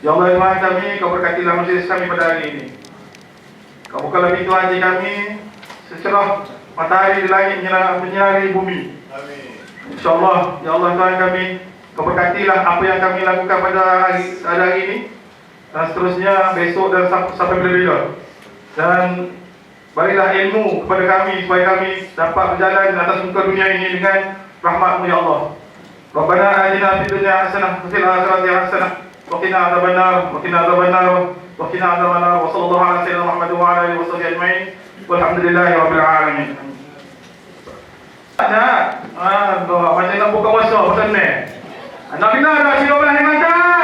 Ya Allah Tuhan kami, Kau berkatilah majlis kami pada hari ini. Kau bukalah pintu hati kami, secerah matahari di langit menyinari bumi. Amin. InsyaAllah, Ya Allah Tuhan kami, Kau berkatilah apa yang kami lakukan pada hari ini, dan seterusnya besok dan sampai bila-bila. Dan berilah ilmu kepada kami supaya kami dapat berjalan di atas muka dunia ini dengan rahmat-Mu ya Allah. Rabbana atina fid dunya hasanah wa fil akhirati hasanah wa qina adzabannar wa qina adzabannar wa qina adzabannar wa sallallahu ala sayyidina Muhammad wa ala alihi washabbihi ajmain walhamdulillahi rabbil alamin. Macam nak buka masa pasal ni. Nak kenal dah si 12 ni macam?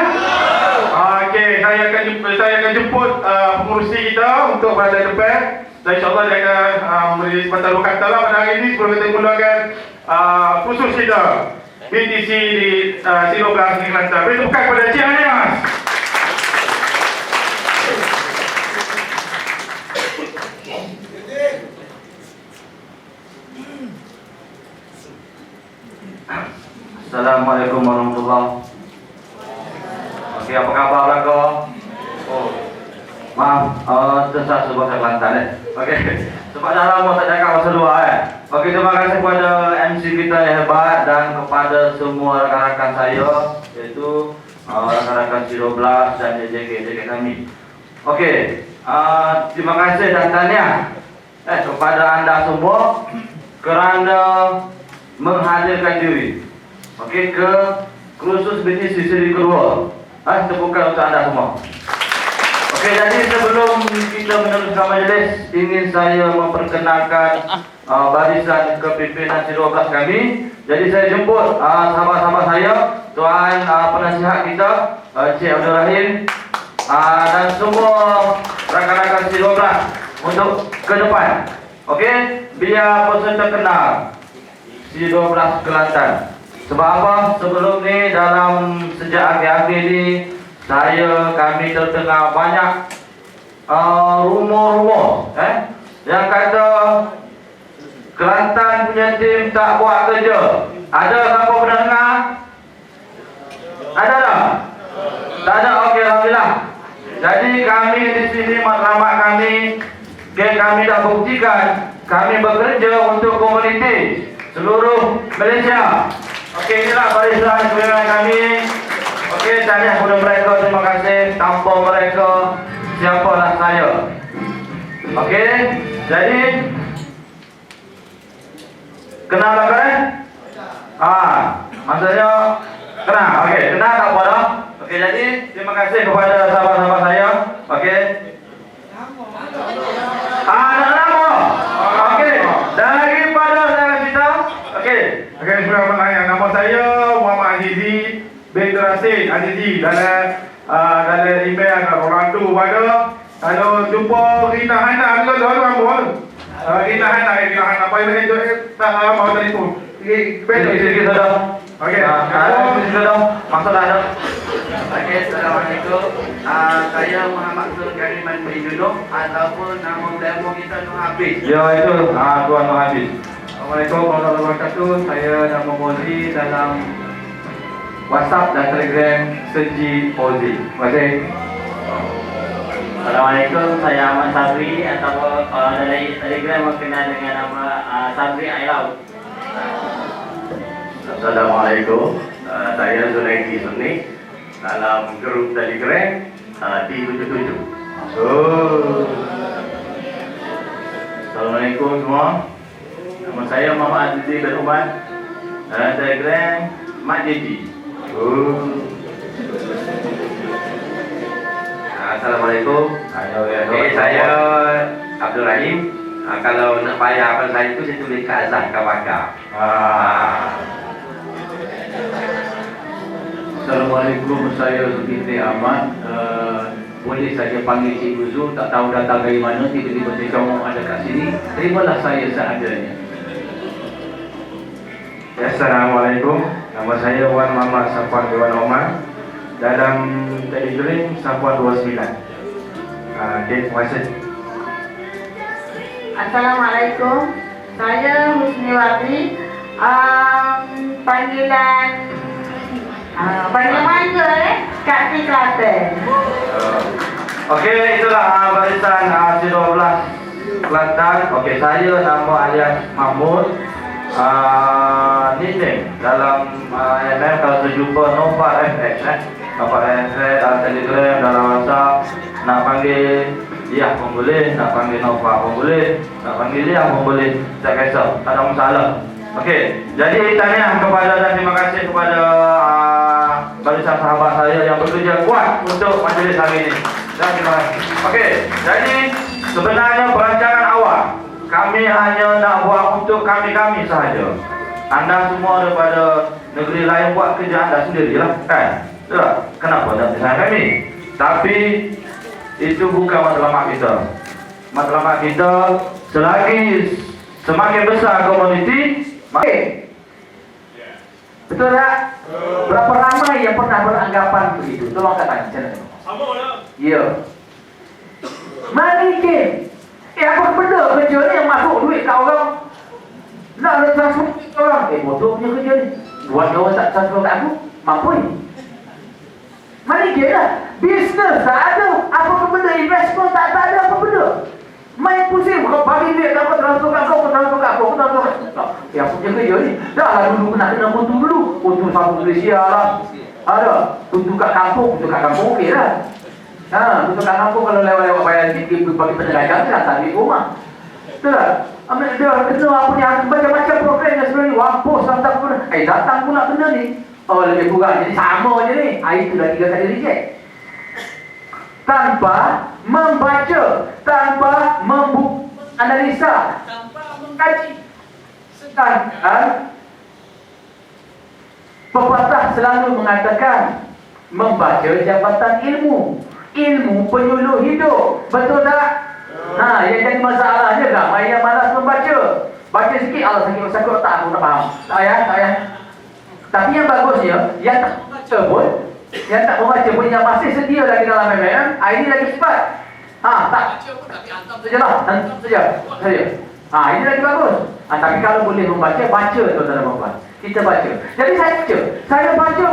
Okey, saya akan jemput pengurusi kita untuk berada depan. Dan insyaAllah dia akan memberi sepatah kata lah pada hari ini sebelum kita mulakan khusus kita BTC di Silo Belas Negeri Kelantan. Beri tepukan kepada Cik Anias. Assalamualaikum warahmatullahi. Okey, apa khabar belaka? Maaf, tersesat bahasa Kelantan Okey, sebab dah lama tak cakap bahasa luar Okey, terima kasih kepada MC kita yang hebat dan kepada semua rakan-rakan saya, iaitu rakan-rakan Silo Belas dan JJK kami. Okey, terima kasih dan tahniah kepada anda semua kerana menghadirkan diri ke kursus bisnis siri kedua. Tepukan untuk anda semua. Okey, jadi sebelum kita meneruskan majlis, ingin saya memperkenalkan barisan kepimpinan Silo Belas kami. Jadi saya jemput sahabat-sahabat saya, tuan penasihat kita Cik Abdul Rahim dan semua rakan-rakan Silo Belas untuk ke depan. Okey, biar peserta kenal Silo Belas Kelantan. Sebab apa? Sebelum ni dalam sejak akhir-akhir ni kami terdengar banyak rumor-rumor yang kata Kelantan punya tim tak buat kerja. Ada siapa pernah dengar? Ada tak? Tak ada? Okey, alhamdulillah. Jadi kami di sini matlamat kami, kami dah buktikan kami bekerja untuk komuniti seluruh Malaysia. Okey, inilah barisan kepimpinan kami. Okey, tahniah kepada mereka, terima kasih. Tanpa mereka, siapalah saya. Okey, jadi kenal tak kan? Maksudnya kenal. Okey, kenal tak pada? Okey, jadi terima kasih kepada sahabat-sahabat saya. Okey. Nak nama? Okey, daripada saya kita. Okey. Okey, bismillahirrahmanirrahim. Nama saya Muhammad Azizi bin Rasid Azizi. Dalam email Rolando pada. Kalau jumpa Rina Hana, kita dah rambut. Rina Hana apa yang dia tak mau telefon. Sikit dah. Okey. Sikit dah. Masalah ada. Okey, Assalamualaikum. Saya Muhammad Zulkarniman bin Yunus ataupun nama demo kita Nur Habis. Ya, itu Tuan Nur Habis. Assalamualaikum warahmatullahi wabarakatuh. Saya nama Mozi dalam WhatsApp dan Telegram Seji Mozi. Terima kasih. Assalamualaikum, saya Ahmad Sabri atau dalam Telegram mengenal dengan nama Sabri Ailaut. Assalamualaikum, saya Zulaiki Sunni dalam grup Telegram D77. Assalamualaikum semua. Nama saya Muhammad Azizi bin Umar dalam Telegram Mat Jeji. Assalamualaikum. Saya Abdul Rahim. Kalau nak bayar apa saya itu, saya tulis kat Azhar Kabaka. Assalamualaikum, saya Zulkifli Ahmad. Boleh saja panggil Cik Guzul, tak tahu datang dari mana, tiba-tiba saya kamu ada kat sini. Terimalah saya seadanya. Assalamualaikum. Nama saya Wan Muhammad Safwan Dewan Omar. Dalam Telegram Safwan 29. Okey, terima kasih. Assalamualaikum. Saya Husniwati. Panggilan mangga Kaki Klaten. Oke, itulah barisan C12 Kelantan. Oke, saya nama alias Mahmud. Nickname dalam ML kalau terjumpa Nova FX, Nova FX dalam Telegram, dalam WhatsApp, nak panggil dia pun boleh, nak panggil Nova pun boleh, nak panggil dia pun boleh, tak kisah, tak ada masalah. Okey, jadi tanya kepada dan terima kasih kepada barisan sahabat saya yang bekerja kuat untuk majlis hari ini. Dan terima kasih. Okey, jadi sebenarnya perancangan awal kami hanya nak buat untuk kami-kami sahaja. Anda semua daripada negeri lain buat kerja anda sendirilah, kan? Tak? Kenapa tak bersama kami? Tapi itu bukan matlamat kita. Matlamat kita selagi semakin besar komuniti, Betul tak? Berapa ramai yang pernah beranggapan begitu? Tolong katakan macam mana? Sama lah. Ya. Money game. Apa benda kerja ni yang masuk duit kat orang? Nak ada transfer kat orang? Bodoh punya kerja ni. Buat orang tak transfer kat aku, mampu ni. Money game lah. Business tak ada. Apa benda investment tak ada apa benda. Main pusing kau bagi duit kau transfer kat kau transfer kat aku transfer kat kau. Yang punya kerja ni. Dah lah dulu kena putu dulu. Putu sambung Malaysia lah. Ada. Putu kat kampung okey lah. Untuk kat kampung kalau lewat-lewat bayar sikit bagi penegakan kan tak duit rumah. Betul tak? Dia kena apa ni macam-macam program yang sebenarnya wampus datang pun datang pula benda ni. Oh lebih kurang jadi sama je ni. Itu dah 3 kali reject. Tanpa membaca, tanpa analisa, tanpa mengkaji. Sedangkan pepatah selalu mengatakan membaca jabatan ilmu. Ilmu penyuluh hidup. Betul tak? Yang jadi masalahnya ramai yang malas membaca. Baca sikit, Allah sakit otak aku nak faham. Tak payah. Tapi yang bagusnya, yang tak membaca pun, yang masih sedia lagi dalam MMM, ini lagi cepat. Tak baca pun tapi hantam sajalah. Hantam saja. Ini lagi bagus. Tapi kalau boleh membaca, baca tuan-tuan dan puan. Kita baca. Jadi saya baca.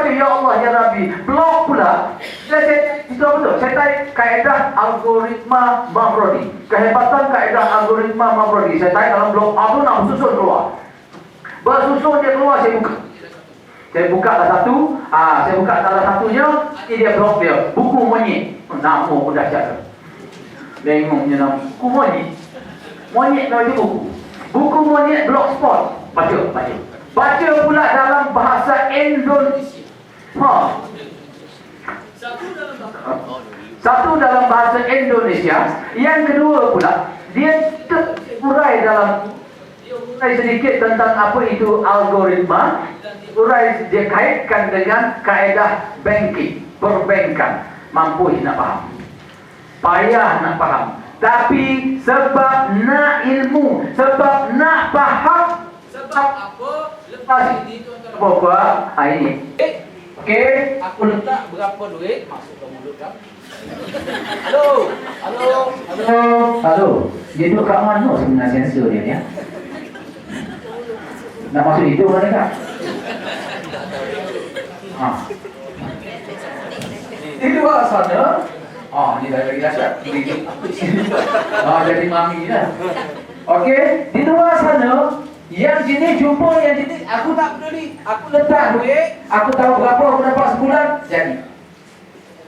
Ya Allah, ya Rabbi. Blog pula. Saya tarik kaedah algoritma Mavrodi. Kehebatan kaedah algoritma Mavrodi. Saya tarik dalam blog aku nak susun keluar. Bersusun dia keluar, saya buka. Saya buka salah satunya. Ini dia blog dia. Buku monyet. Nama pun dahsyat. Bengongnya nama. Buku monyet. Monyet baca buku. Buku monyet blogspot. Baca pula dalam bahasa Indonesia. Satu dalam bahasa Indonesia. Yang kedua pula, dia terurai sedikit tentang apa itu algoritma. Dia kaitkan dengan kaedah banking, perbankan. Mampu nak faham. Payah nak faham. Tapi sebab nak ilmu, sebab nak faham, sebab apa? Lepas ini tuan-tuan buat ini. Okey, aku letak berapa duit masuk ke mulut kamu. Halo. Dia duduk kat mana sebenarnya sensor dia ni? Nak masuk hidung mana tak? Di luar sana. Ni dah lagi dahsyat. Jadi mami dah. Okey, di luar sana yang jenis jumpa yang jenis aku tak peduli. Aku letak duit, aku tahu berapa aku dapat sebulan, jadi.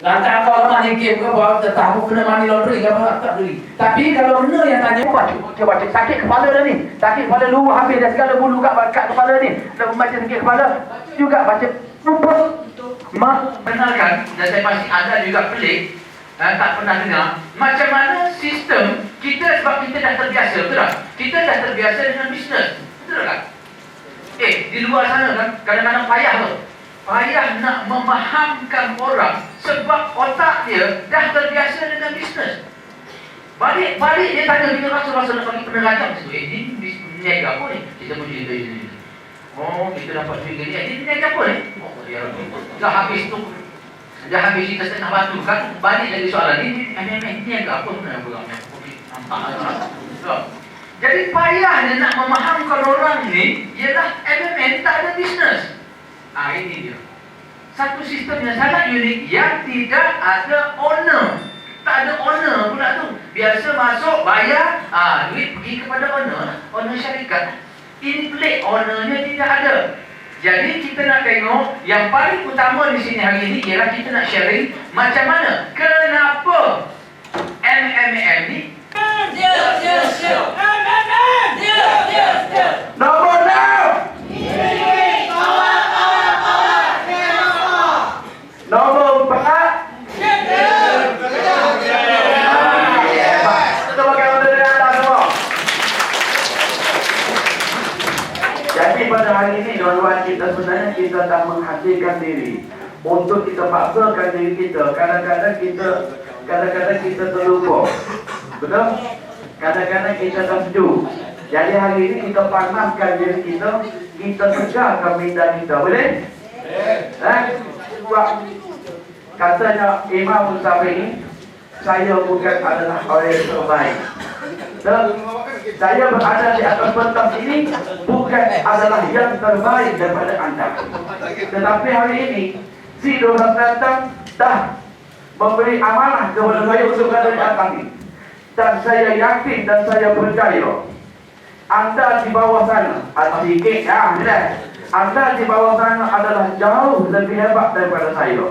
Lantar kau lemah ni game ke apa, tak aku kena money laundering ke apa, tak peduli. Tapi kalau kena yang tanya, baca sakit kepala dah ni. Sakit kepala lu habis dah segala bulu kat kepala ni. Dah baca sakit kepala, baca juga baca untuk mengenalkan dan saya pasti ada juga pelik. Tak pernah dengar macam mana sistem kita sebab kita dah terbiasa, betul tak? Kita dah terbiasa dengan bisnes, betul tak? Di luar sana kan kadang-kadang payah nak memahamkan orang sebab otak dia dah terbiasa dengan bisnes. Balik dia tanya kita rasa nak bagi penerajam tu. Ini niaga apa ni? Kita pun cerita ini. Kita dapat duit ni. Ini niaga apa ni? Ya dah habis tu. Dah habis kita setengah batu kan. Balik lagi soalan ni. Ini agak apa nak buat? Jadi payah dia nak memahamkan orang ni. Ialah MMN tak ada bisnes. Ini dia. satu sistem yang sangat unik yang tidak ada owner. Tak ada owner pula tu. Biasa masuk, bayar, duit pergi kepada owner syarikat. Ini pelik, ownernya tidak ada. Jadi kita nak tengok yang paling utama di sini hari ini ialah kita nak sharing macam mana, kenapa MMM ni nombor 6, nombor 4, kita pakai untuk dengan anda semua. Jadi pada hari ini tuan-tuan, kita sebenarnya kita dah menghasilkan diri untuk kita paksakan diri kita. Kadang-kadang kita terlupa. Betul? Kadang-kadang kita tak sejuk. Jadi hari ini kita panaskan diri kita, kita tegakkan minda kita. Boleh? Sebab katanya Imam Syafi'i, saya bukan adalah orang yang terbaik. Saya berada di atas pentas ini bukan adalah yang terbaik daripada anda. Tetapi hari ini si Dosa datang dah memberi amanah kepada saya untuk berada di atas ini. Dan saya yakin dan saya percaya anda di bawah sana, atau sikit anda di bawah sana adalah jauh lebih hebat daripada saya.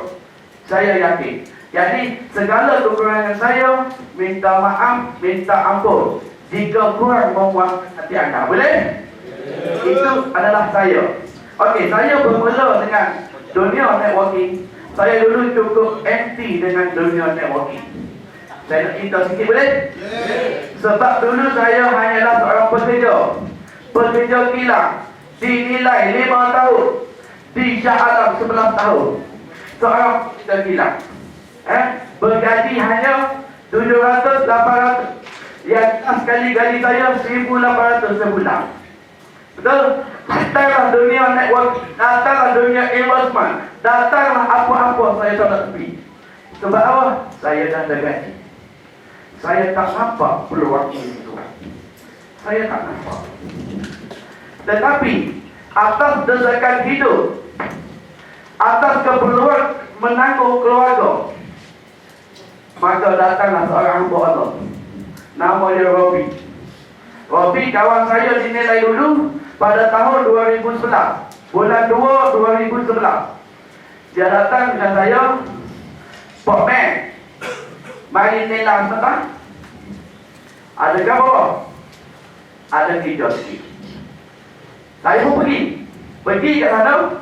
Saya yakin. Jadi segala kekurangan saya, minta maaf, minta ampun jika kurang memuaskan hati anda. Boleh? Itu adalah saya. Okey, saya bermula dengan dunia networking. Saya dulu cukup anti dengan dunia networking. Saya nak cerita sikit, boleh? Sebab dulu saya hanyalah seorang pekerja kilang, dinilai 5 tahun, di Shah Alam 11 tahun. Seorang pekerja kilang, bergaji hanya 700, 800. Yang sekali gaji saya 1,800 sebulan. Betul? Datanglah dunia network, datanglah dunia investment, datanglah apa-apa saya tak nak tepi. Sebab apa? Saya dah ada gaji. Saya tak nampak peluang itu. Saya tak nampak. Tetapi atas desakan hidup, atas keperluan menanggung keluarga, maka datanglah seorang hamba Allah. Nama dia Robi. Robi kawan saya dinilai dulu pada tahun 2011. Bulan 2 2011. Dia datang dengan saya, Pak Man, mari nilai sebentar. Ada apa? Ada kerja sikit. Saya pun pergi ke sana.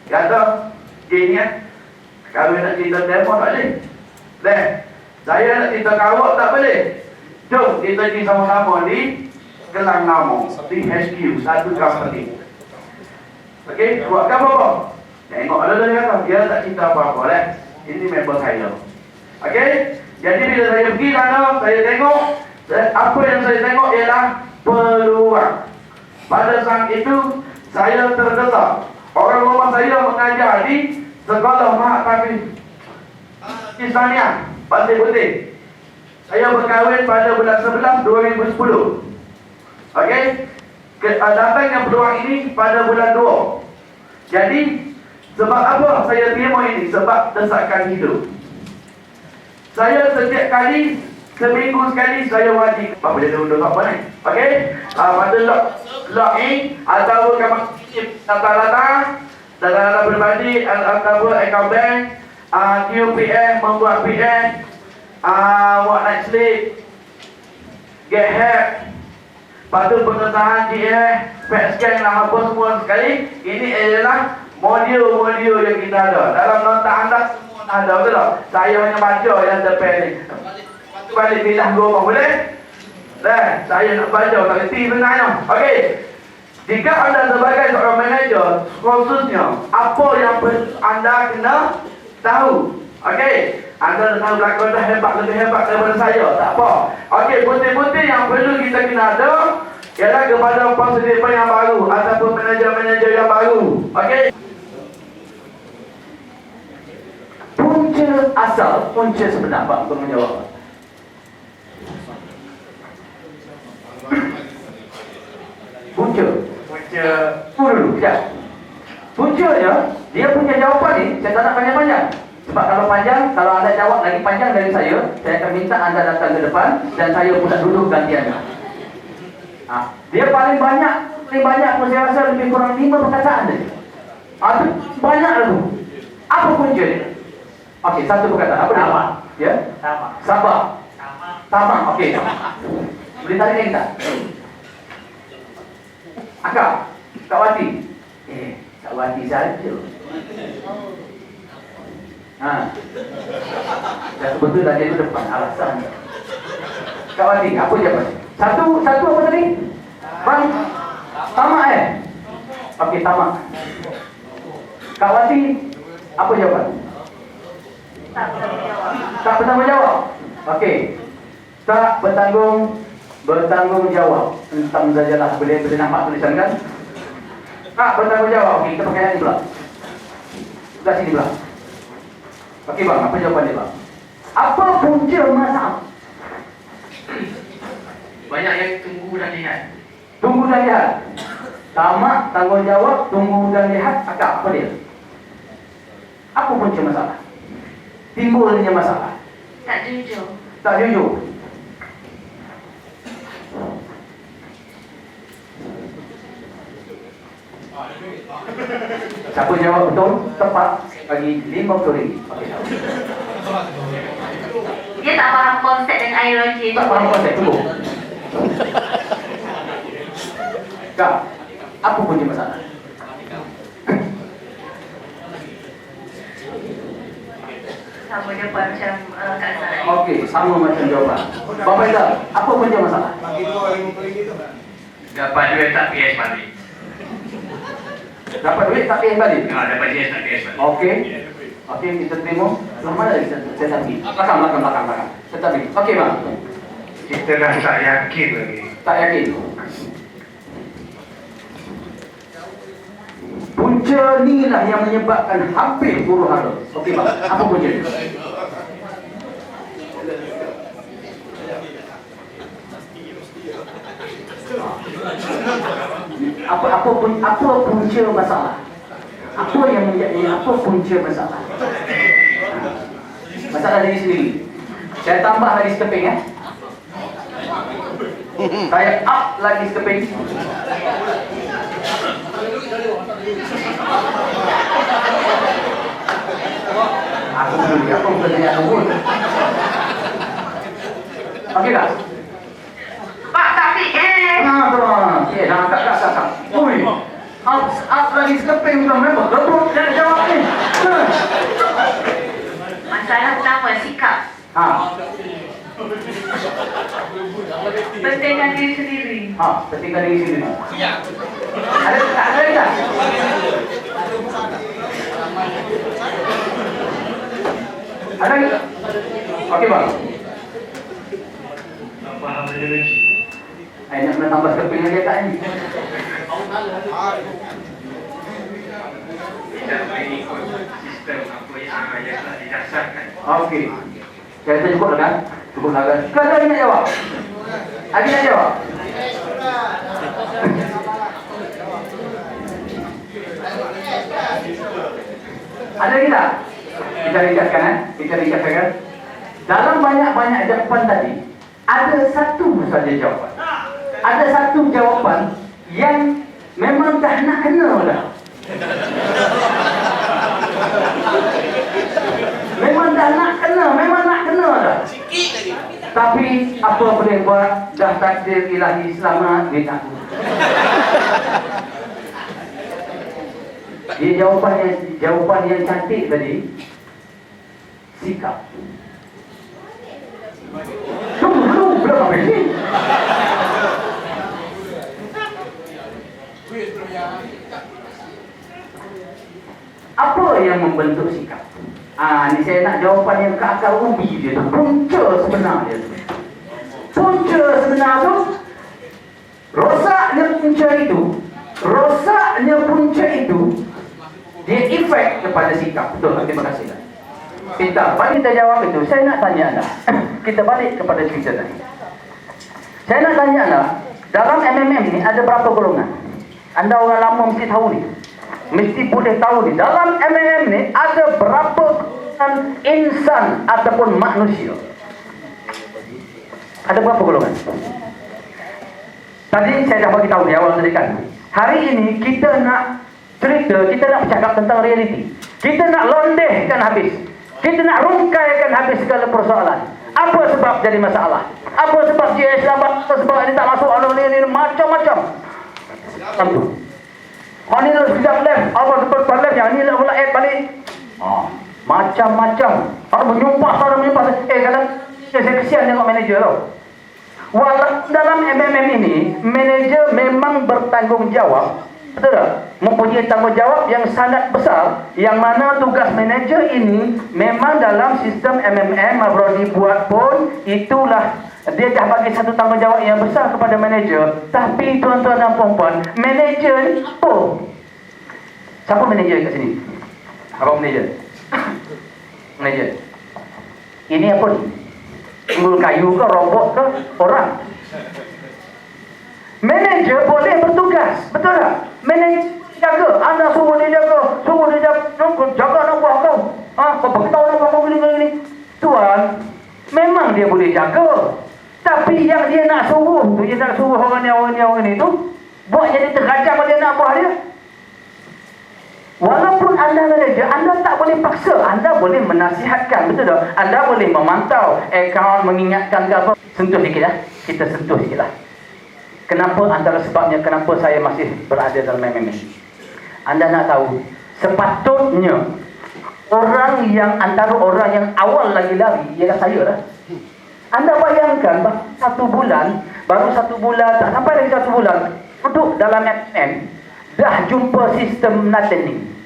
Kata, gini kalau nak cerita telefon tak boleh. Saya nak cerita kawak tak boleh. Jom kita pergi sama-sama di Kelang Namo, di HQ, satu company. Okey, buat apa? Tengok ada dia kata, dia tak cerita apa-apa lah. Ini member saya. Okey, jadi bila saya pergi sana, saya tengok, apa yang saya tengok ialah peluang. Pada saat itu, saya terdesak. Orang rumah saya mengajar di Sekolah Mahakami Islamiah, Pasir Putih. Saya berkahwin pada bulan 11 2010. Okey, datangnya peluang ini pada bulan 2. Jadi sebab apa saya terima ini? Sebab desakan hidup. Saya setiap kali, seminggu sekali saya wajib apa dia dulu apa ni? Okey, pada login atau data pribadi atau account bank, QPM, membuat PM, buat night sleep, get hack, patuh pengesahan GF, fax scan lah apa semua sekali. Ini adalah modul-modul yang kita ada. Dalam nota anda semua ada, betul tak? Saya hanya baca yang depan ni. Balik bilah rumah boleh? Saya nak baca tak kerti sebenarnya. Okey. Jika anda sebagai seorang manager, khususnya apa yang anda kena tahu. Okey. Anda tahu belakang dah hebat, lebih hebat daripada saya. Tak apa. Okey, putih-putih yang perlu kita kena ada ialah kepada penyedia yang baru ataupun manager-manager yang baru. Okey. Punca asal, punca sebenar Pak untuk menjawab. Punca dulu, sekejap. Puncanya, dia punya jawapan ni, saya tak nak panjang-panjang. Sebab kalau panjang, kalau anda jawab lagi panjang dari saya akan minta anda datang ke depan dan saya pula duduk ganti anda. Dia paling banyak pun saya rasa lebih kurang 5 perkataan saja. Itu banyak lagu. Apa punca dia? Okey, satu perkataan. Apa dia? Tamak. Ya? Tamak. Sabar. Tamak. Tamak. Okey. Boleh tarik lagi tak? Akak, Kak Wati. Kak Wati saja. Dah betul dah dia tu depan alasan. Kak Wati, apa jawapan? Satu apa tadi? Bang, tamak Okey, tamak. Kak Wati, apa jawapan? Tak bertanggung jawab. Okey. Tak bertanggung jawab. Entang sajalah, boleh nampak tulisan kan? Tak bertanggung jawab. Okey, kita pakai yang ni pula. Sebelah sini pula. Okey bang, apa jawapan dia bang? Apa punca masalah? Banyak yang tunggu dan lihat. Tunggu dan lihat. Tamak, tanggung jawab, tunggu dan lihat. Akak, apa dia? Apa punca masalah? Timbulnya masalah. Tak jujur. Tak jujur. Siapa jawab betul, tepat, bagi RM50. Okey. Dia tak faham konsep dengan ideologi. Tak faham konsep, tunggu. Kak, apa punca masalah? Sama jawapan macam Kak Sarah. Okey, sama macam jawapan. Bapak Ida, apa punca masalah? Dapat duit tak PS balik. Dapat duit tak payah balik? Dapat PS tak PS balik. Okey. Okey, kita terima. Selamat lagi saya tadi. Belakang. Tetapi. Okey, bang. Kita dah tak yakin lagi. Tak yakin. Punca ni lah yang menyebabkan hampir huru hara. Okey, bang. Apa punca dia? Apa punca masalah? Apa yang menjadi punca masalah? Masalah diri sendiri. Saya tambah lagi sekeping Saya up lagi sekeping. Aku berdiri pun. Okey tak? Pak, tapi Okey, dah kak. Ui. Up lagi sekeping bukan memang. Betul dia jawab ni. masalah pertama sikap. Pentingkan diri sendiri. Pentingkan diri sendiri. Ada tak? Ada tak? Okey bang. Faham ideologi. Saya nak tambah sekeping lagi tak ni? Tidak mengikut sistem apa yang telah didasarkan. Okey. Saya cukup lah kan? Cukup lah kan? Kau lagi nak jawab? Lagi nak jawab? Ada lagi tak? Kita ringkaskan. Dalam banyak-banyak jawapan tadi, ada satu saja jawapan. Ada satu jawapan yang memang dah nak kena dah. Memang nak kena dah. Tapi apa boleh buat, dah takdir ilahi selamat dia tak. Dia jawapan yang cantik tadi. Sikap. Tunggu belum habis ni. Apa yang membentuk sikap? Ni saya nak jawapan yang ke akar ubi dia tu. Punca sebenar dia tu. Punca sebenar tu, rosaknya punca itu, dia efek kepada sikap. Betul, terima kasih. Balik kita jawab itu, saya nak tanya anda. Kita balik kepada cerita tadi. Saya nak tanya anda, dalam MMM ni ada berapa golongan? Anda orang lama mesti tahu ni. mesti boleh tahu ni dalam MMM ni ada berapa insan ataupun manusia. Ada berapa golongan? Tadi saya dah bagi tahu di awal tadi kan. Hari ini kita nak cerita, kita nak bercakap tentang realiti. Kita nak londehkan habis. Kita nak rungkaikan habis segala persoalan. Apa sebab jadi masalah? Apa sebab dia Islam? Apa sebab ini tak masuk? Ini macam-macam. Tentu. Ini sekejap left. Apa sebab left? Yang ini pula add balik. Macam-macam. Orang menyumpah. Kadang saya kesian tengok manager tau. Walau dalam MMM ini, manager memang bertanggungjawab. Betul tak? Mempunyai tanggungjawab yang sangat besar. Yang mana tugas manager ini memang dalam sistem MMM baru dibuat pun itulah dia dah bagi satu tanggungjawab yang besar kepada manager. Tapi tuan-tuan dan puan-puan, manager ni apa? Siapa manager kat sini? Abang manager? Manager. Ini apa ni? Tunggul kayu ke, robot ke, orang? Manager boleh bertugas, betul tak? Manager jaga, anda suruh dia jaga, jaga nak buat kau. Kau beritahu nak buat kau gini. Tuan, memang dia boleh jaga. Tapi yang dia nak suruh tu, dia nak suruh orang ni tu, buat jadi terajam dia nak buat dia. Walaupun anda manager, anda tak boleh paksa, anda boleh menasihatkan, betul tak? Anda boleh memantau, akaun, mengingatkan ke apa. Sentuh sikit lah, kita sentuh sikit lah. Kenapa antara sebabnya kenapa saya masih berada dalam MMM? Anda nak tahu, sepatutnya orang yang antara orang yang awal lagi lari ialah saya lah. Anda bayangkan baru satu bulan, tak sampai lagi 1 bulan duduk dalam MMM, dah jumpa sistem natening.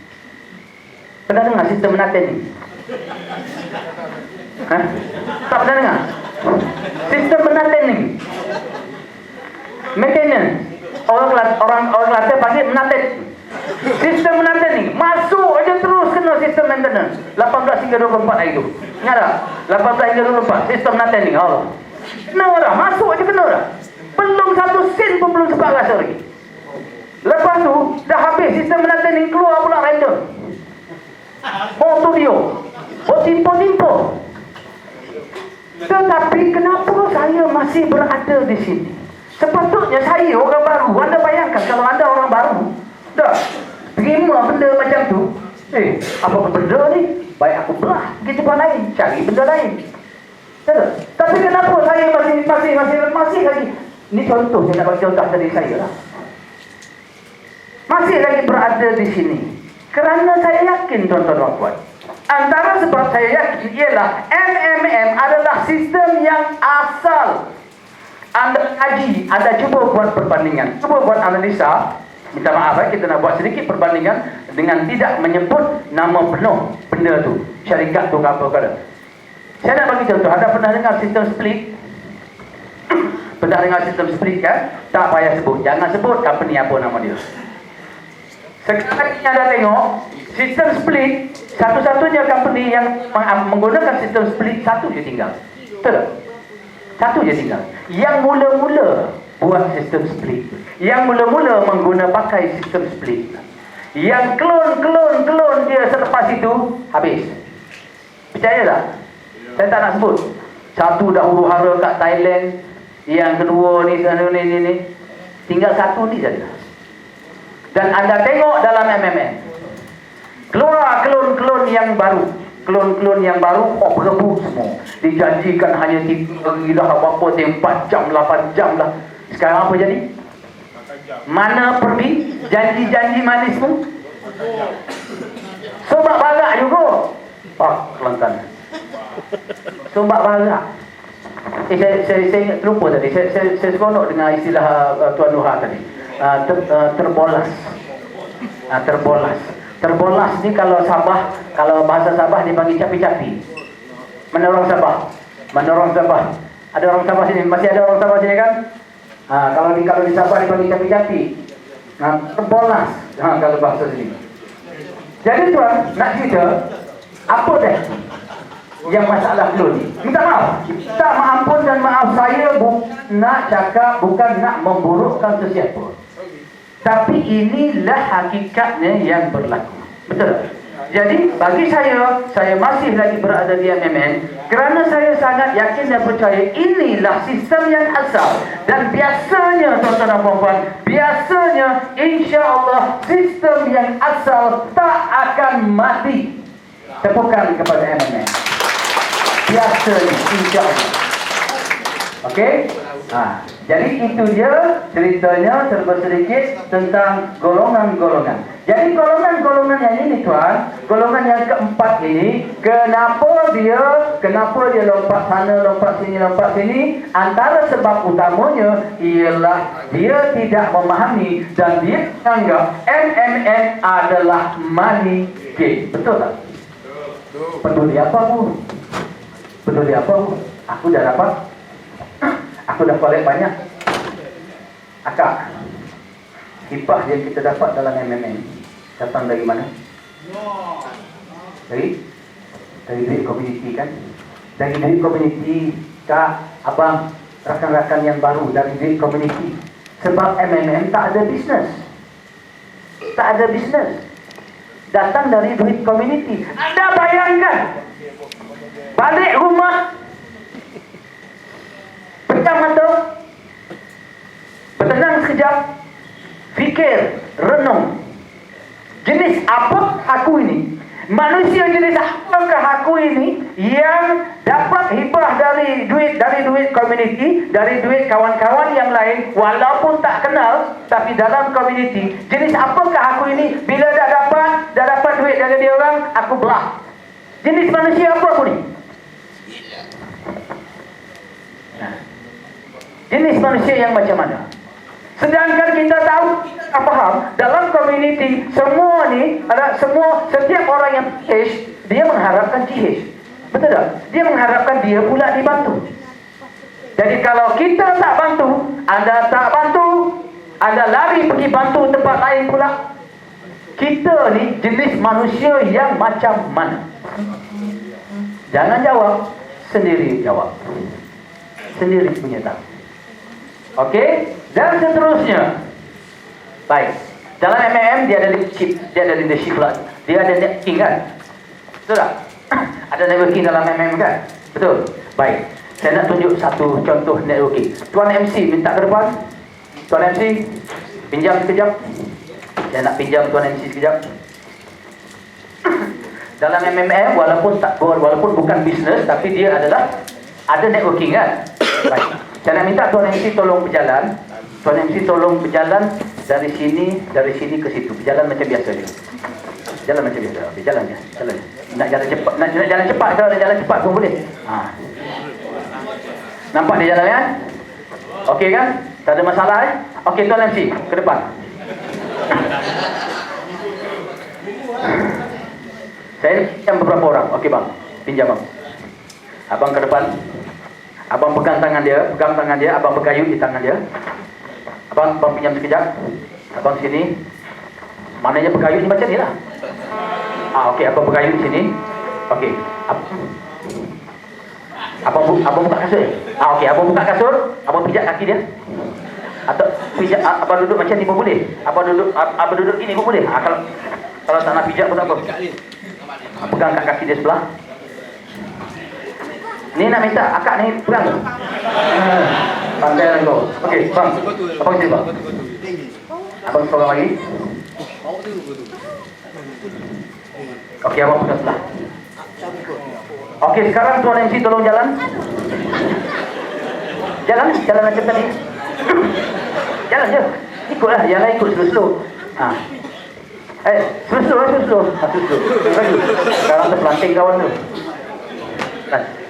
Pernah dengar sistem natening? Tak pernah dengar? Sistem natening, maintenance. Orang Kelantan panggil menaten. Sistem menaten ni masuk aja terus kena sistem maintenance 18 hingga 24 hari tu. Ingat tak? 18 hingga 24 sistem menaten ni. Kena dah, masuk aja kena dah. Belum satu sen pun belum sempat rasa lagi. Lepas tu dah habis sistem menaten ni, keluar pula random. Studio. Timpo-timpo. Tetapi kenapa saya masih berada di sini? Sepatutnya saya orang baru. Anda bayangkan kalau anda orang baru, dah terima benda macam tu. Apa benda ni? Baik aku belah pergi tempat lain, cari benda lain. Tapi kenapa saya masih lagi? Ini contoh, saya nak bagi contoh dari saya lah. Masih lagi berada di sini kerana saya yakin, tuan-tuan dan puan, antara sebab saya yakin ialah MMM adalah sistem yang asal. Anda kaji, anda cuba buat perbandingan, cuba buat analisa. Minta maaf, kita nak buat sedikit perbandingan dengan tidak menyebut nama penuh benda tu, syarikat tu apa kata. Saya nak bagi contoh. Anda pernah dengar sistem split? Pernah dengar sistem split kan? Tak payah sebut, jangan sebut company apa nama dia. Sekarang ini anda tengok sistem split, satu-satunya company yang menggunakan sistem split satu je tinggal. Betul tak? Satu je tinggal. Yang mula-mula buat sistem split, yang mula-mula pakai sistem split, yang klon dia selepas itu habis. Percaya tak? Saya tak nak sebut. Satu dah huru-hara kat Thailand, yang kedua ni tinggal satu ni saja. Dan anda tengok dalam MMM, keluar klon yang baru. Klon yang baru berebut semua. Dijanjikan hanya 3 lah, berapa 4 jam, 8 jam lah. Sekarang apa jadi? Mana pergi janji-janji manismu? Sombak barak juga. Kelantan. Sombak barak. Saya ingat terlupa tadi. Saya seronok dengan istilah Tuan Nuha tadi. Terbolas. Terbolas ni kalau Sabah, kalau bahasa Sabah dipanggil capi-capi. Mana orang Sabah? Ada orang Sabah sini? Masih ada orang Sabah sini kan? Kalau di Sabah dipanggil capi-capi. Terbolas. Kalau bahasa sini. Jadi tuan, nak cerita apa dah yang masalah klon ni? Minta maaf. Minta ampun dan maaf, saya nak cakap bukan nak memburukkan sesiapa. Tapi inilah hakikatnya yang berlaku. Betul. Jadi bagi saya masih lagi berada di MMN kerana saya sangat yakin dan percaya inilah sistem yang asal. Dan biasanya tuan-tuan dan puan-puan, biasanya insya-Allah sistem yang asal tak akan mati. Tepukan kepada MMN. Biasanya insya-Allah. Okey? Jadi itu dia ceritanya serba sedikit tentang golongan-golongan. Jadi golongan-golongan yang ini tuan, golongan yang keempat ini, kenapa dia lompat sana, lompat sini? Antara sebab utamanya ialah dia tidak memahami dan dia menganggap MMN adalah money game. Betul tak? Peduli apa pun? Peduli apa pun? Aku dah dapat. Aku dah collect banyak. Akak, hibah yang kita dapat dalam MMN datang dari mana? Dari duit komuniti kan? Dari duit komuniti, kak, abang, rakan-rakan yang baru dari duit komuniti. Sebab MMN tak ada bisnes. Tak ada bisnes. Datang dari duit komuniti. Anda bayangkan, balik rumah, pejam mata, bertenang sekejap, fikir, renung. Jenis apa aku ini? Manusia jenis apakah aku ini yang dapat hibah dari duit komuniti, dari duit kawan-kawan yang lain, walaupun tak kenal, tapi dalam komuniti. Jenis apakah aku ini? Bila dah dapat duit dari dia orang, aku belah. Jenis manusia apa aku ni? Jenis manusia yang macam mana? Sedangkan kita tahu, kita faham, dalam komuniti semua ni ada setiap orang yang PH, dia mengharapkan GH. Betul tak? Dia mengharapkan dia pula dibantu. Jadi kalau kita tak bantu, anda tak bantu, anda lari pergi bantu tempat lain pula. Kita ni jenis manusia yang macam mana? Jangan jawab, sendiri jawab. Sendiri punya tahu. Okey, dan seterusnya. Baik. Dalam MMM dia ada leadership lah. Dia ada networking kan? Betul tak? Ada networking dalam MMM kan? Betul. Baik. Saya nak tunjuk satu contoh networking. Tuan MC minta ke depan. Tuan MC pinjam sekejap. Saya nak pinjam Tuan MC sekejap. Dalam MMM walaupun bukan bisnes, tapi dia adalah ada networking kan? Baik. Saya nak minta Tuan MC tolong berjalan. Tuan MC tolong berjalan dari sini ke situ. Berjalan macam biasa je. Jalan macam biasa. Okey, jalan je. Nak jalan cepat, nak jalan cepat ke, nak jalan cepat pun boleh. Nampak dia jalan kan? Okey kan? Tak ada masalah Okey, Tuan MC ke depan. Saya pinjam beberapa orang. Okey bang, pinjam bang. Abang ke depan. Abang pegang tangan dia, abang bergayut di tangan dia. Abang pinjam sekejap. Abang sini. Maknanya bergayut ni macam ni lah. Okey, abang bergayut di sini. Okey. Abang buka kasut. Okey, abang buka kasut, abang pijak kaki dia. Atau pijak, abang duduk macam ni pun boleh. Abang duduk gini pun boleh. Kalau tak nak pijak pun tak apa. Pegang kat kaki dia sebelah. Ni nak minta akak ni pegang tu. Pandai lah kau. Okey, bang. Abang sini bang. Abang seorang lagi. Okey, abang pegang sebelah. Okey, sekarang Tuan MC tolong jalan. Jalan macam tadi. Jalan je. Ikutlah, jalan ikut slow-slow. Slow-slow. Sekarang terpelanting kawan tu.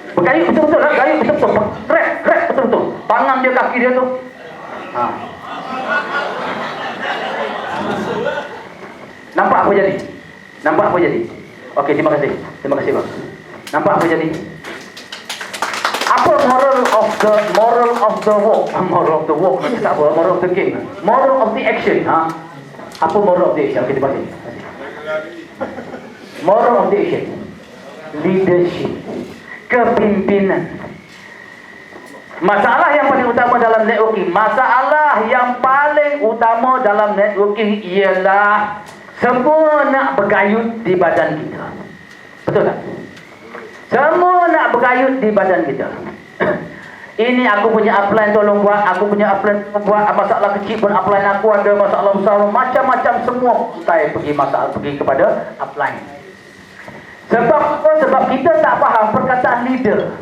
Bergayut betul-betul lah, gayut betul-betul. Grab betul-betul. Tangan dia, kaki dia tu. Nampak apa jadi? Okey, terima kasih bang. Nampak apa jadi? Apa moral of the walk? Macam tak apa, moral of the game. Moral of the action. Apa moral of the action? Okey, terima kasih. Moral of the action. Leadership. Kepimpinan. Masalah yang paling utama dalam networking, masalah yang paling utama dalam networking ialah semua nak bergayut di badan kita. Betul tak? Semua nak bergayut di badan kita. Ini aku punya upline tolong buat, aku punya upline tolong buat, masalah kecil pun upline aku ada, masalah besar macam-macam semua saya pergi kepada upline. Sebab apa? Sebab kita tak faham perkataan leader.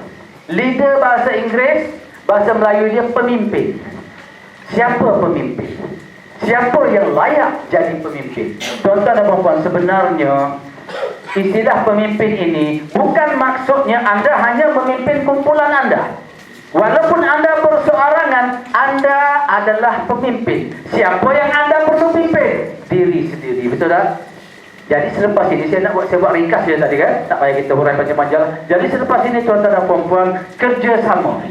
Leader bahasa Inggeris, bahasa Melayu dia pemimpin. Siapa pemimpin? Siapa yang layak jadi pemimpin? Tuan-tuan dan puan-puan, sebenarnya istilah pemimpin ini bukan maksudnya anda hanya memimpin kumpulan anda. Walaupun anda berseorangan, anda adalah pemimpin. Siapa yang anda perlu pimpin? Diri sendiri, betul tak? Jadi selepas ini saya buat ringkas je tadi kan, tak payah kita hurai panjang-panjang. Jadi selepas ini tuan-tuan dan puan-puan, kerjasama.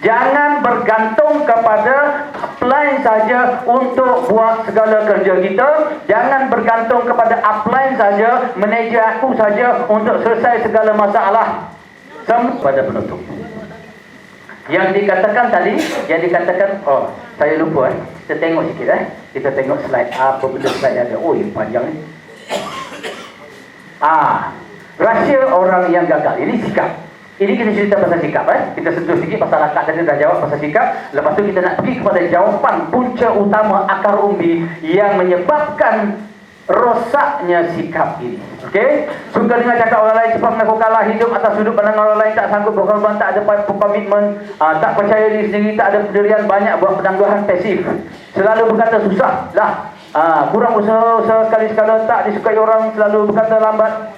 Jangan bergantung kepada upline saja untuk buat segala kerja kita. Jangan bergantung kepada upline saja, manager aku saja untuk selesai segala masalah. Semua pada penutup. Yang dikatakan tadi, oh saya lupa kita tengok sikit kita tengok slide, apa benda slide ada, oh yang panjang ni. Rahsia orang yang gagal, ini sikap. Ini kita cerita pasal sikap kita sentuh sikit pasal akak tadi dah jawab pasal sikap. Lepas tu kita nak pergi kepada jawapan punca utama akar umbi yang menyebabkan rosaknya sikap ini. Okey, suka dengan cakap orang lain, cepat mengaku kalah, hidup atas sudut pandang orang lain, tak sanggup berkorban, tak ada komitmen, tak percaya diri sendiri, tak ada pendirian, banyak buat penangguhan pasif, selalu berkata susah lah, kurang usaha sekali-sekala, tak disukai orang, selalu berkata lambat,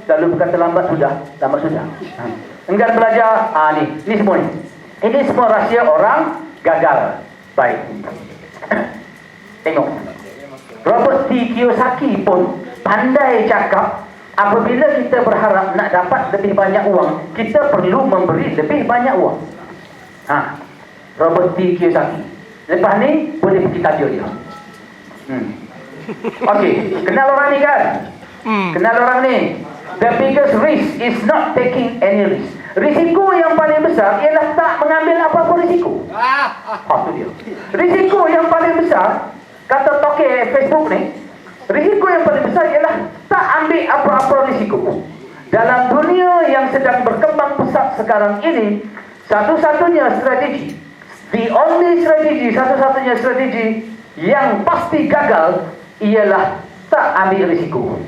sudah, enggan belajar. Ni semua ni. Ini semua rahsia orang gagal. Baik. Tengok. Robert T. Kiyosaki pun pandai cakap, apabila kita berharap nak dapat lebih banyak uang, kita perlu memberi lebih banyak uang. Robert T. Kiyosaki. Lepas ni boleh pergi tajuk dia. Okey, kenal orang ni kan? Kenal orang ni. The biggest risk is not taking any risk. Risiko yang paling besar ialah tak mengambil apa-apa risiko. Tu dia. Risiko yang paling besar, kata toke Facebook ni, risiko yang paling besar ialah tak ambil apa-apa risiko. Dalam dunia yang sedang berkembang pesat sekarang ini, satu-satunya strategi, satu-satunya strategi yang pasti gagal ialah tak ambil risiko.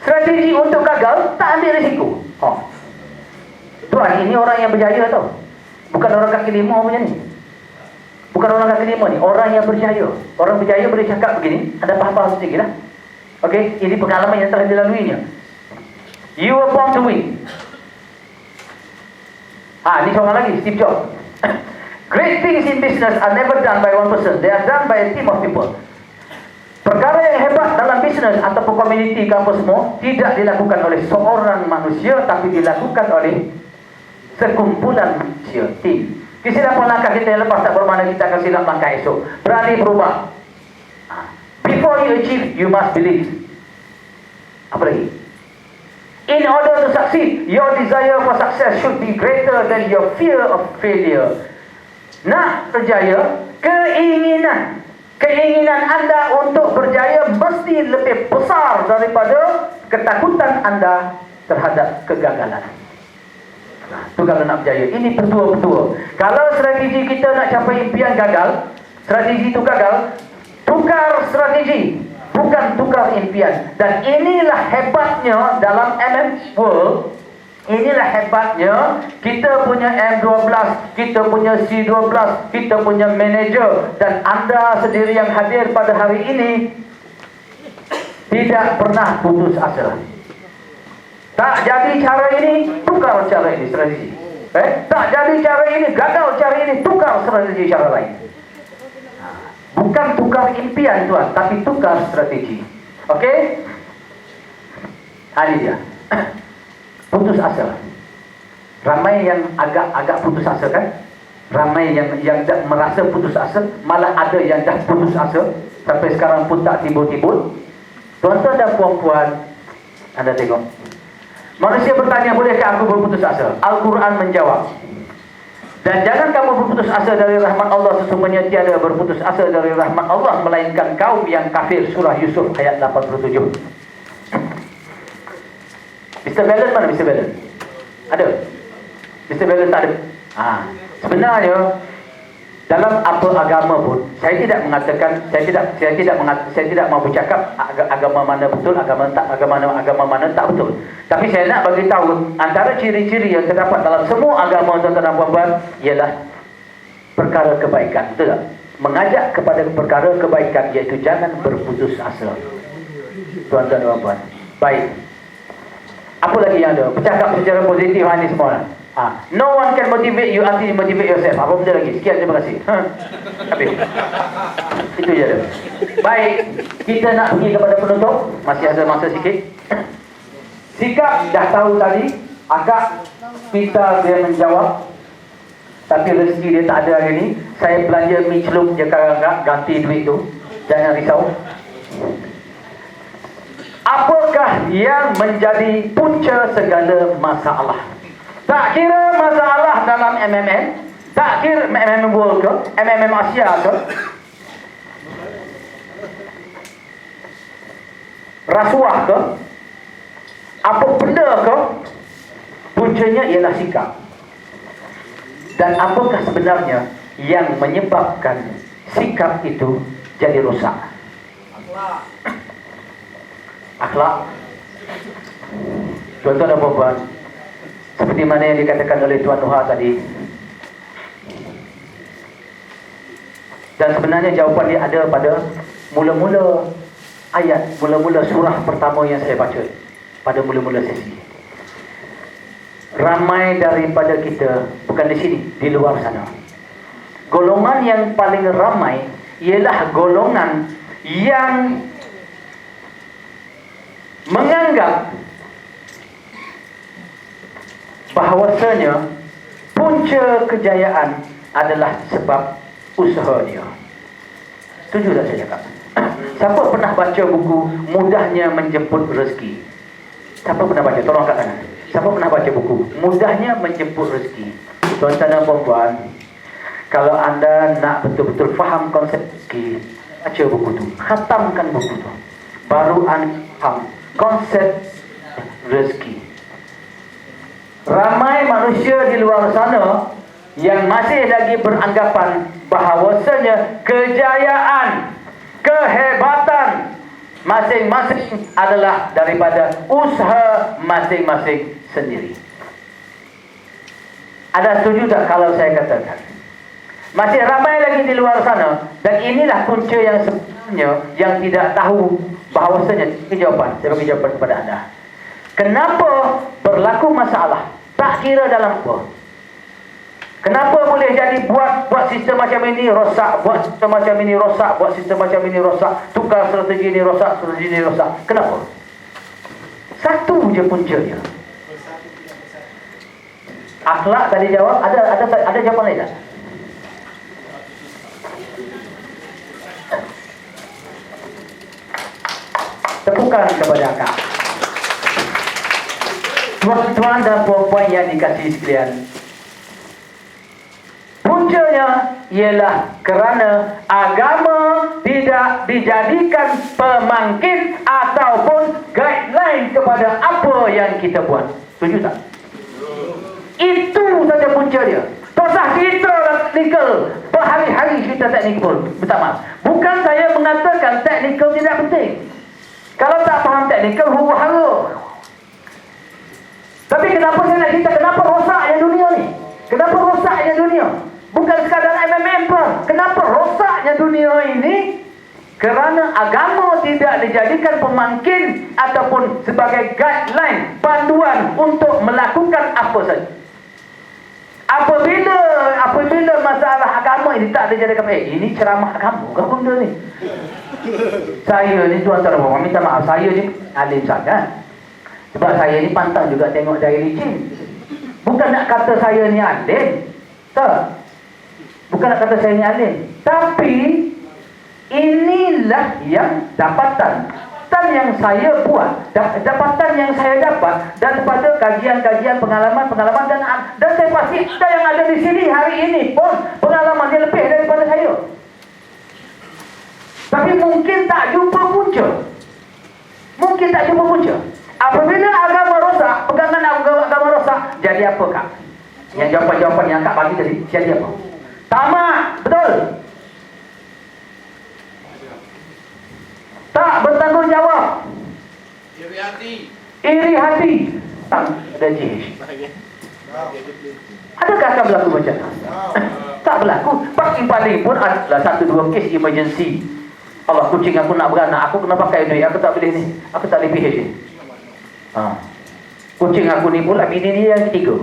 Strategi untuk gagal, tak ambil risiko. Tuan, ini orang yang berjaya tau. Bukan orang kaki lima punya ni. Bukan orang kaki lima ni, orang yang berjaya. Orang berjaya boleh cakap begini, ada faham-faham sikit lah. Okey, ini pengalaman yang telah dilaluinya. You were born to win. Ni seorang lagi, Steve Jobs. Great things in business are never done by one person. They are done by a team of people. Perkara yang hebat dalam bisnes ataupun komuniti kamu semua tidak dilakukan oleh seorang manusia, tapi dilakukan oleh sekumpulan manusia, tim. Kesilapan langkah kita yang lepas tak bermakna kita akan silap langkah esok. Berani berubah. Before you achieve, you must believe. Apa lagi? In order to succeed, your desire for success should be greater than your fear of failure. Nak berjaya, keinginan anda untuk berjaya mesti lebih besar daripada ketakutan anda terhadap kegagalan. Itu kalau nak berjaya. Ini petua-petua. Kalau strategi kita nak capai impian gagal, strategi itu gagal, tukar strategi, bukan tukar impian. Dan inilah hebatnya dalam MM World. Inilah hebatnya kita punya M12, kita punya C12, kita punya manager, dan anda sendiri yang hadir pada hari ini tidak pernah putus asa. Tak jadi cara ini, tukar cara ini, strategi. Tak jadi cara ini, gagal cara ini, tukar strategi cara lain. Bukan tukar impian tuan, tapi tukar strategi. Okey? Ini dia. Putus asa. Ramai yang agak putus asa kan? Ramai yang merasa putus asa, malah ada yang dah putus asa sampai sekarang pun tak timbul-timbul. Tuan-tuan dan puan-puan, anda tengok. Manusia bertanya, bolehkah aku berputus asa? Al-Quran menjawab. Dan jangan kamu berputus asa dari rahmat Allah, sesungguhnya tiada berputus asa dari rahmat Allah melainkan kaum yang kafir. Surah Yusuf ayat 87. Mr. Balance mana Mr. Balance? Ada? Mr. Balance tak ada? Sebenarnya dalam apa agama pun saya tidak mengatakan, saya tidak mau bercakap agama mana betul, agama mana tak betul. Tapi saya nak bagi tahu antara ciri-ciri yang terdapat dalam semua agama tuan-tuan dan puan-puan ialah perkara kebaikan, betul tak? Mengajak kepada perkara kebaikan, iaitu jangan berputus asa. Tuan-tuan dan puan-puan. Baik. Apa lagi yang ada? Bercakap secara positif ini semua. No one can motivate you until you motivate yourself. Apa benda lagi? Sekian, terima kasih. Habis. Itu je ada. Baik, kita nak pergi kepada penutup. Masih ada masa sikit. Sikap dah tahu tadi. Agak kita dia menjawab, tapi rezeki dia tak ada hari ni. Saya belanja mi celup je sekarang, ganti duit tu. Jangan risau. Apakah yang menjadi punca segala masalah? Tak kira masalah dalam MMM, tak kira MMM World ke, MMM Asia ke, rasuah ke, apa benda ke, puncanya ialah sikap. Dan apakah sebenarnya yang menyebabkan sikap itu jadi rosak? Akhlak. Tuan-tuan dan puan-puan, seperti mana yang dikatakan oleh Tuan Nuha tadi, dan sebenarnya jawapan dia ada pada mula-mula ayat, mula-mula surah pertama yang saya baca pada mula-mula sesi. Ramai daripada kita, bukan di sini, di luar sana, golongan yang paling ramai ialah golongan yang menganggap bahawasanya punca kejayaan adalah sebab usaha dia. Setuju tak saya cakap? Siapa pernah baca buku Mudahnya Menjemput Rezeki? Siapa pernah baca? Tolong angkat tangan. Siapa pernah baca buku Mudahnya Menjemput Rezeki? Tuan-tuan dan puan-puan, kalau anda nak betul-betul faham konsep rezeki, baca buku tu, khatamkan buku tu, baru anda faham konsep rezeki. Ramai manusia di luar sana yang masih lagi beranggapan bahawasanya kejayaan, kehebatan masing-masing adalah daripada usaha masing-masing sendiri. Ada setuju tak kalau saya katakan? Masih ramai lagi di luar sana, dan inilah punca yang sebenarnya yang tidak tahu bahawasanya. Ini jawapan, saya bagi jawapan kepada anda. Kenapa berlaku masalah? Tak kira dalam apa. Kenapa boleh jadi buat sistem macam ini rosak, buat sistem macam ini rosak, buat sistem macam ini rosak, tukar strategi ini rosak, strategi ini rosak. Kenapa? Satu je puncanya. Akhlak tadi jawab. Ada jawapan lain tak? Tepukan kepada akak. Tuan-tuan dan puan-puan yang dikasihi sekalian, puncanya ialah kerana agama tidak dijadikan pemangkit ataupun guideline kepada apa yang kita buat. Setuju tak? Itu saja punca dia. Tosah kita teknikal, berhari-hari kita teknikal. Bersama. Bukan saya mengatakan teknikal tidak penting. Kalau tak faham teknikal, huru-hara. Tapi kenapa saya nak cerita kenapa rosaknya dunia ni? Kenapa rosaknya dunia? Bukan sekadar MMM pun. Kenapa rosaknya dunia ini? Kerana agama tidak dijadikan pemangkin ataupun sebagai guideline, panduan untuk melakukan apa saja. Apabila masalah agama ini tak dijadikan, ini ceramah agama ke benda ni? Saya ni tuan-tuan, minta maaf, saya ni alim sangat. Sebab saya ni pantang juga tengok dari licin. Bukan nak kata saya ni alim. Tak. Bukan nak kata saya ni alim. Tapi inilah yang dapatan yang saya buat, dapatan yang saya dapat daripada kajian-kajian, pengalaman dan saya pasti Tapi ada yang ada di sini hari ini pun pengalaman dia lebih daripada saya. Tapi mungkin tak jumpa punca. Mungkin tak jumpa punca. Apabila agama rosak, pegangan agama rosak, jadi apa kak? Yang jawapan-jawapan yang kak bagi tadi, jadi apa? Tamak, betul? Tak bertanggungjawab. Iri hati. Ada jihad. Adakah akan berlaku macam tu? Tak berlaku. Paling-paling pun adalah 1-2 kes emergency. Allah, kucing aku nak beranak, aku kena pakai duit, aku tak boleh ni, aku tak boleh PH ni. Kucing aku ni pula bini dia yang ketiga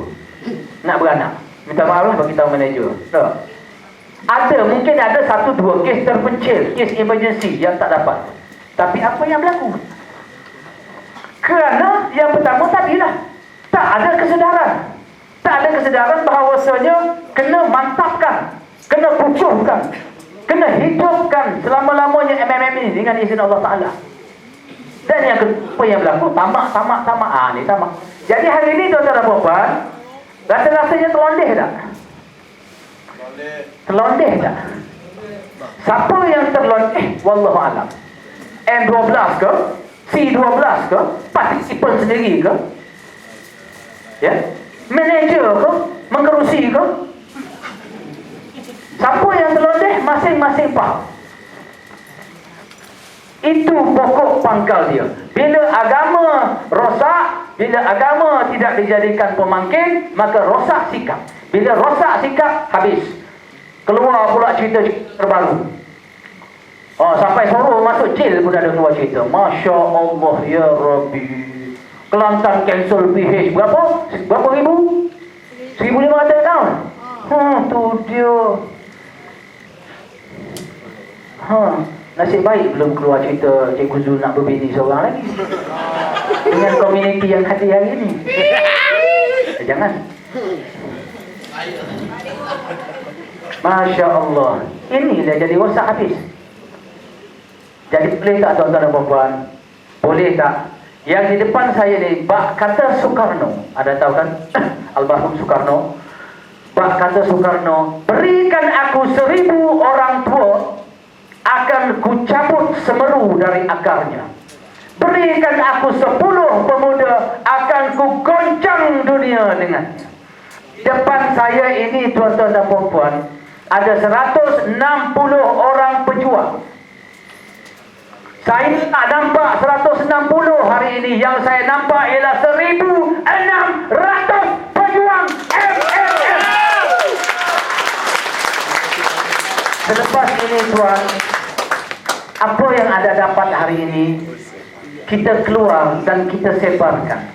nak beranak. Minta maaf lah bagi tahu manager. Tak. Ada, mungkin ada 1-2 kes terpencil, kes emergency yang tak dapat. Tapi apa yang berlaku? Kerana yang pertama tadilah tak ada kesedaran. Tak ada kesedaran bahawasanya kena mantapkan, kena pucukkan, kena hidupkan selama-lamanya MMM ini dengan izin Allah Ta'ala. Dan yang kedua yang berlaku, tamak. Ni tamak. Jadi hari ini tuan-tuan dan puan, rasa-rasanya terlondeh tak? Terlondeh tak? Siapa yang terlondeh? Wallahualam. M12 ke? C12 ke? Partisipan sendiri ke? Ya? Manager ke? Mengerusi ke? Siapa yang terlondeh? Masing-masing faham. Itu pokok pangkal dia. Bila agama rosak, bila agama tidak dijadikan pemangkin, maka rosak sikap. Bila rosak sikap, habis. Keluar pula cerita terbaru. Sampai Soro masuk jail pun ada keluar cerita. Masya Allah ya Rabbi. Kelantan cancel PH berapa ribu? 1,500 tahun. Tu dia. Nasib baik belum keluar cerita Cikgu Zul nak berbini seorang lagi dengan komuniti yang hadir hari ini. Jangan. Masya Allah. Ini dah jadi rosak habis. Jadi boleh tak tuan-tuan dan puan-puan? Boleh tak? Yang di depan saya ni bak kata Soekarno. Ada tahu kan? Almarhum Soekarno. Bak kata Soekarno, berikan aku 1,000 orang tua, akan kucabut semeru dari akarnya. Berikan aku 10 pemuda, akan kugoncang dunia dengannya. Depan saya ini tuan-tuan dan puan-puan, ada 160 orang pejuang. Saya tak nampak 160 hari ini. Yang saya nampak ialah 1,600 pejuang MMM. Selepas ini tuan, apa yang anda dapat hari ini, kita keluar dan kita sebarkan.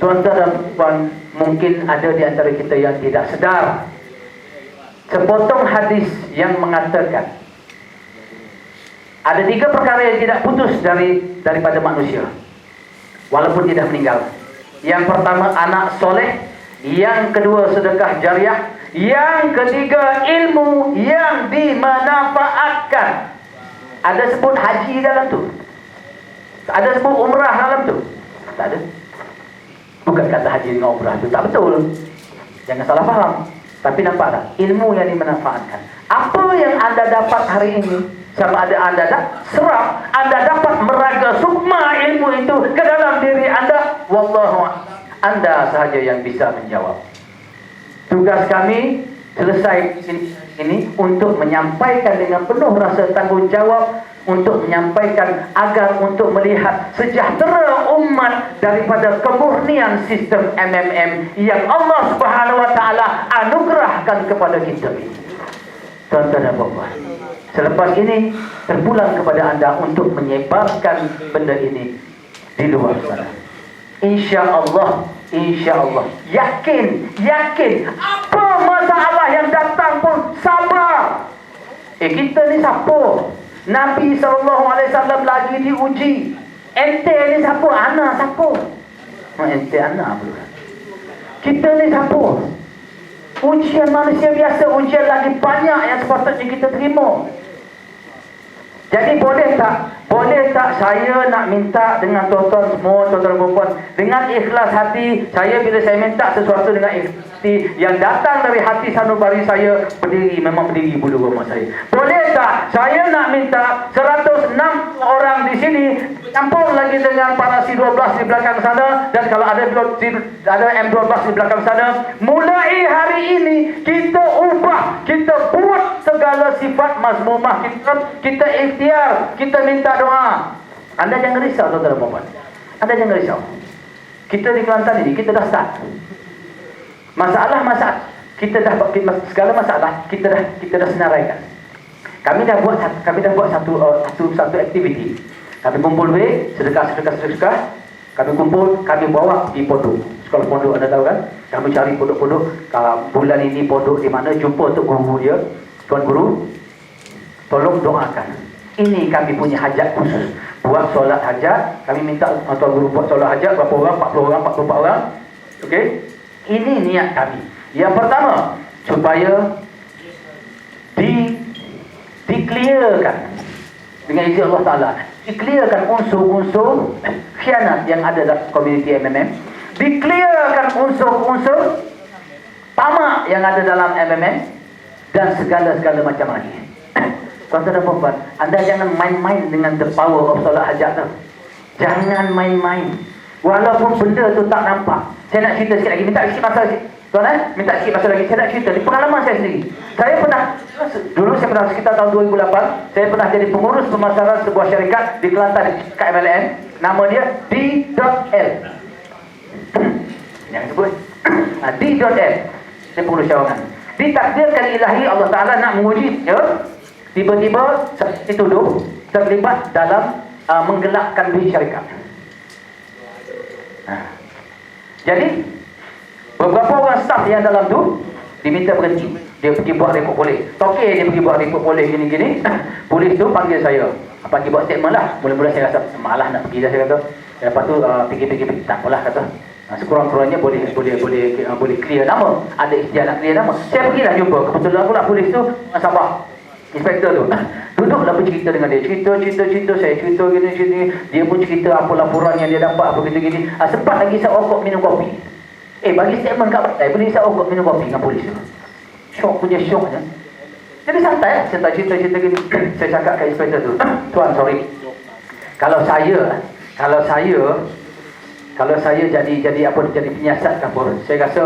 Tuan-tuan dan puan, mungkin ada di antara kita yang tidak sedar. Sepotong hadis yang mengatakan ada 3 perkara yang tidak putus daripada manusia, walaupun tidak meninggal. Yang pertama anak soleh, yang kedua sedekah jariah, yang ketiga ilmu yang dimanfaatkan. Ada sebut haji dalam tu? Ada sebut umrah dalam tu? Tak ada. Bukan kata haji dengan umrah tu tak betul. Jangan salah faham. Tapi nampak tak? Ilmu yang dimanfaatkan. Apa yang anda dapat hari ini, sama ada anda serap, anda dapat meraga sukma ilmu itu ke dalam diri anda, wallahu anda sahaja yang bisa menjawab. Tugas kami selesai ini untuk menyampaikan dengan penuh rasa tanggungjawab, untuk menyampaikan agar untuk melihat sejahtera umat daripada kemurnian sistem MMM yang Allah Subhanahu wa taala anugerahkan kepada kita ini. Tuan-tuan dan puan-puan, selepas ini terpulang kepada anda untuk menyebarkan benda ini di luar sana. InsyaAllah, yakin apa masalah yang datang pun sabar. Kita ni siapa? Nabi SAW lagi diuji. Ente ni siapa? Anak siapa? Ente anak pula. Kita ni siapa? Ujian manusia biasa, ujian lagi banyak yang sepatutnya kita terima. Jadi boleh tak Boleh tak saya nak minta dengan tuan-tuan semua, tuan-tuan dan puan, dengan ikhlas hati, saya bila saya minta sesuatu dengan ikhlas hati yang datang dari hati sanubari saya, berdiri, memang berdiri bulu rumah saya. Boleh tak saya nak minta 106 orang di sini campur lagi dengan para C12 di belakang sana, dan kalau ada M12 di belakang sana, mulai hari ini kita ubah, kita buat segala sifat mazmumah kita ikhtiar, kita minta doa. Anda jangan risau tuan-tuan dan puan. Anda jangan risau. Kita di Kelantan ini kita dah start. Masalah kita dah segala masalah kita dah senaraikan. Kami dah buat satu aktiviti. Kami kumpul duit, sedekah. Kami kumpul, kami bawa di pondok. Sekolah pondok anda tahu kan? Kami cari pondok-pondok. Kalau bulan ini pondok di mana, jumpa untuk guru dia. Tuan guru, tolong doakan. Ini kami punya hajat khusus. Buat solat hajat. Kami minta tuan guru buat solat hajat. Berapa orang? 40 orang, 44 orang. Okey? Ini niat kami. Yang pertama, supaya di-clearkan dengan izin Allah Ta'ala. Di-clearkan unsur-unsur khianat yang ada dalam komuniti MMM. Di-clearkan unsur-unsur tamak yang ada dalam MMM. Dan segala-segala macam lagi. Tuan-tuan dan puan, anda jangan main-main dengan the power of solat hajat tu. Jangan main-main. Walaupun benda tu tak nampak. Saya nak cerita sikit lagi. Minta sikit masa lagi. Tuan minta sikit masa lagi. Saya nak cerita. Di pengalaman saya sendiri. Dulu saya pernah sekitar tahun 2008. Saya pernah jadi pengurus pemasaran sebuah syarikat di Kelantan, KMLN. Nama dia D.L. Jangan sebut. D.L. Saya pengurus cawangan. Ditakdirkan ilahi Allah Ta'ala nak menguji dia. Tiba-tiba dituduh terlibat dalam menggelapkan duit syarikat. Jadi beberapa orang staf yang dalam tu diminta berhenti. Dia pergi buat report polis. Okey, dia pergi buat report polis gini-gini. Polis tu panggil saya. Pergi buat statement lah. Mula-mula saya rasa malah nak pergi dah, saya kata. Lepas tu pergi tak apalah kata. Sekurang-kurangnya boleh clear nama. Ada ikhtiar nak clear nama. Saya pergilah jumpa. Kebetulan pula polis tu Sabah. Inspektor tu duduklah bercerita dengan dia. Cerita. Saya cerita gini. Dia pun cerita apa laporan yang dia dapat, apa gini. Sempat lagi saya okok minum kopi. Bagi statement kat batai. Boleh saya okok minum kopi dengan polis tu. Syok punya syok je. Jadi santai. Saya cerita gini. Saya cakap kat inspektor tu, Tuan, sorry. Kalau saya jadi penyiasat ke apa, saya rasa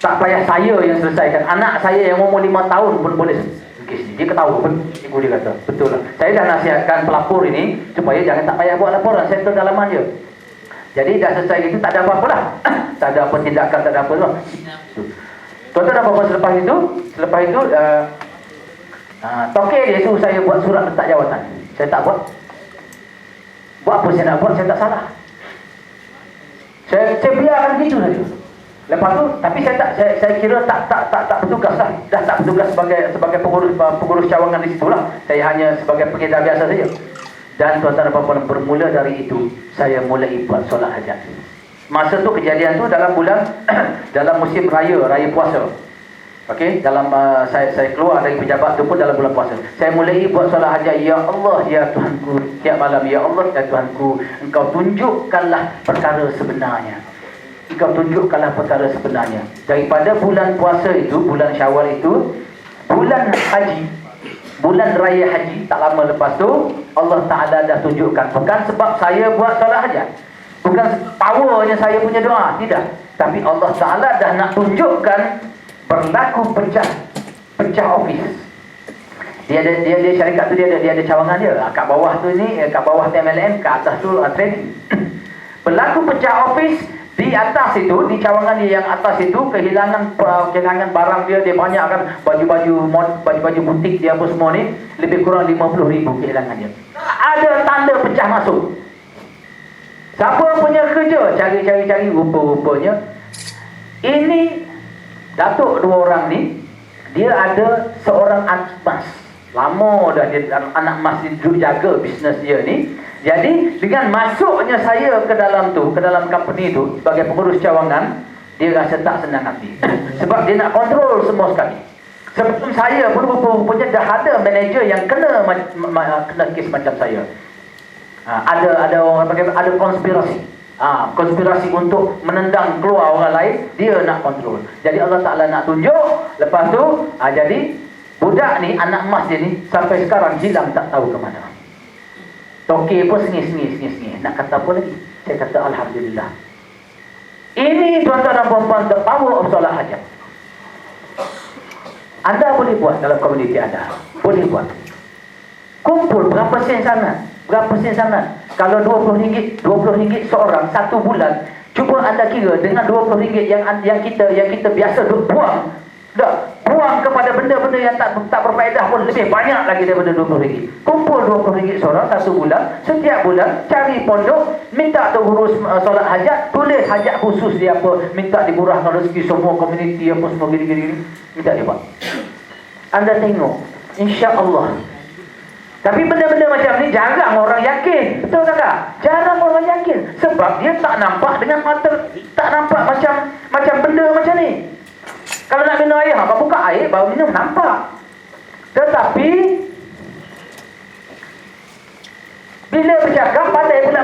tak payah saya yang selesaikan. Anak saya yang umur 5 tahun pun boleh. Dia ketawa pun, ibu dia kata, betul lah. Saya dah nasihatkan pelapor ini supaya jangan tak payah buat laporan, settle dalaman je. Jadi dah selesai gitu, tak ada apa-apa lah. Tak ada apa tindakan, tak ada apa semua. Tuan-tuan dan puan, selepas itu Tokek dia suruh saya buat surat letak jawatan. Saya tak buat. Buat apa saya nak buat, saya tak salah. Saya biarkan gitu saja. Lepas tu, tapi saya kira tak bertugas lah. Dah tak bertugas sebagai pengurus cawangan di situ lah. Saya hanya sebagai pengedar biasa saja. Dan tuan-tuan dan puan, bermula dari itu, saya mulai buat solat hajat. Masa tu kejadian tu dalam musim raya puasa. Okey, dalam saya keluar dari pejabat tu pun dalam bulan puasa. Saya mulai buat solat hajat. Ya Allah, ya Tuhanku, tiap malam, ya Allah, ya Tuhanku, Engkau tunjukkanlah perkara sebenarnya. Engkau tunjukkanlah perkara sebenarnya. Daripada bulan puasa itu, bulan Syawal itu, bulan haji, bulan raya haji, tak lama lepas tu Allah Ta'ala dah tunjukkan. Bukan sebab saya buat solat hajat, bukan powernya saya punya doa, tidak. Tapi Allah Ta'ala dah nak tunjukkan berlaku pecah office. Dia syarikat tu dia ada cawangan dia. Kat bawah tu ni, kat bawah TMLN, kat atas tu trading. Berlaku pecah office. Di atas itu, di cawangan dia yang atas itu, kehilangan barang dia banyak kan, baju-baju butik dia apa semua ni, lebih kurang 50,000 kehilangan dia. Ada tanda pecah masuk. Siapa punya kerja? Cari, rupa-rupanya ini datuk dua orang ni, dia ada seorang anak mas. Lama dah dia anak mas duduk jaga bisnes dia ni. Jadi dengan masuknya saya ke dalam company tu sebagai pengurus cawangan, dia rasa tak senang hati. Sebab dia nak kontrol semua sekali. Sebelum saya pun rupanya dah ada manager yang kena kes macam saya. Ada orang pakai ada konspirasi. Konspirasi untuk menendang keluar orang lain, dia nak kontrol. Jadi Allah Ta'ala nak tunjuk, lepas tu jadi budak ni, anak emas dia ni sampai sekarang hilang tak tahu ke mana. Toke pun sengih. Nak kata apa lagi? Saya kata Alhamdulillah. Ini tuan-tuan dan puan-puan, the power of solat hajat. Anda boleh buat dalam komuniti anda. Boleh buat. Kumpul berapa sen sangat? Berapa sen sangat? Kalau RM20 seorang satu bulan, cuba anda kira dengan RM20 yang kita biasa buang. Buang kepada benda-benda yang tak berfaedah pun lebih banyak lagi daripada RM20. Kumpul RM20 seorang satu bulan, setiap bulan cari pondok, minta tu urus solat hajat, tulis hajat khusus dia apa, minta dimurahkan rezeki semua komuniti apa semua gini-gini, minta dia buat. Anda tengok, insya-Allah. Tapi benda-benda macam ni jarang orang yakin. Betul tak? Jarang orang yakin. Sebab dia tak nampak dengan mata, tak nampak macam benda macam ni. Kalau nak minum air, buka air baru minum, nampak. Tetapi bila bercakap pandai pula